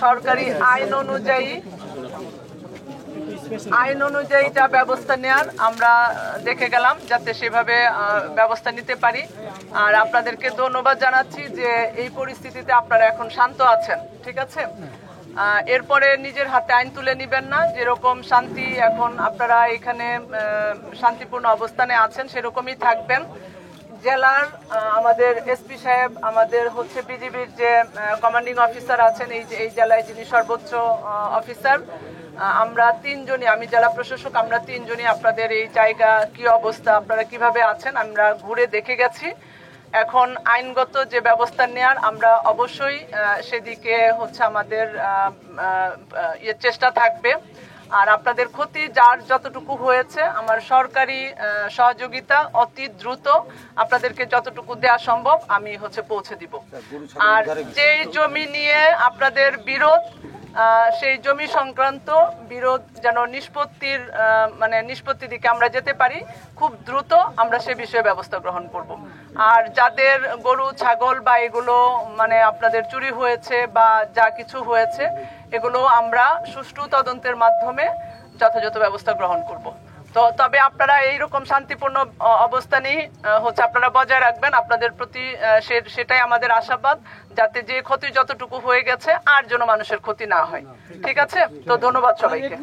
সরকারি আইন অনুযায়ী যা ব্যবস্থা নেয়ার আমরা দেখে গেলাম, যাতে সেভাবে ব্যবস্থা নিতে পারি। আর আপনাদেরকে ধন্যবাদ জানাচ্ছি যে এই পরিস্থিতিতে আপনারা এখন শান্ত আছেন, ঠিক আছে। এরপরে নিজের হাতে আইন তুলে নিবেন না। যেরকম শান্তি এখন আপনারা এখানে শান্তিপূর্ণ অবস্থানে আছেন, সেরকমই থাকবেন। জেলার আমাদের এসপি সাহেব, আমাদের হচ্ছে বিজিবির যে কমান্ডিং অফিসার আছেন এই জেলায়, যিনি সর্বোচ্চ অফিসার, আমরা তিনজনই, আমি জেলা প্রশাসক, আমরা তিনজনই আপনাদের এই জায়গা কি অবস্থা, আপনারা কিভাবে আছেন আমরা ঘুরে দেখে গেছি। এখন আইনগত যে ব্যবস্থা নেয়ার আমরা অবশ্যই সেদিকে হচ্ছে আমাদের চেষ্টা থাকবে। আর আপনাদের ক্ষতি যার যতটুকু হয়েছে, আমার সরকারি সহযোগিতা অতি দ্রুত আপনাদেরকে যতটুকু দেওয়া সম্ভব আমি হচ্ছে পৌঁছে দিব। আর যেই জমি নিয়ে আপনাদের বিরোধ, সেই জমি সংক্রান্ত বিরোধ যেন নিষ্পত্তির দিকে আমরা যেতে পারি, খুব দ্রুত আমরা সে বিষয়ে ব্যবস্থা গ্রহণ করব। আর যাদের গরু ছাগল বা এগুলো আপনাদের চুরি হয়েছে বা যা কিছু হয়েছে, এগুলো আমরা সুষ্ঠু তদন্তের মাধ্যমে যথাযথ ব্যবস্থা গ্রহণ করব। তবে আপনারা এইরকম শান্তিপূর্ণ অবস্থানেই হচ্ছে আপনারা বজায় রাখবেন। আপনাদের প্রতি সেটাই আমাদের আশাবাদ, যাতে যে ক্ষতি যতটুকু হয়ে গেছে আর যেন মানুষের ক্ষতি না হয়, ঠিক আছে। তো ধন্যবাদ সবাইকে।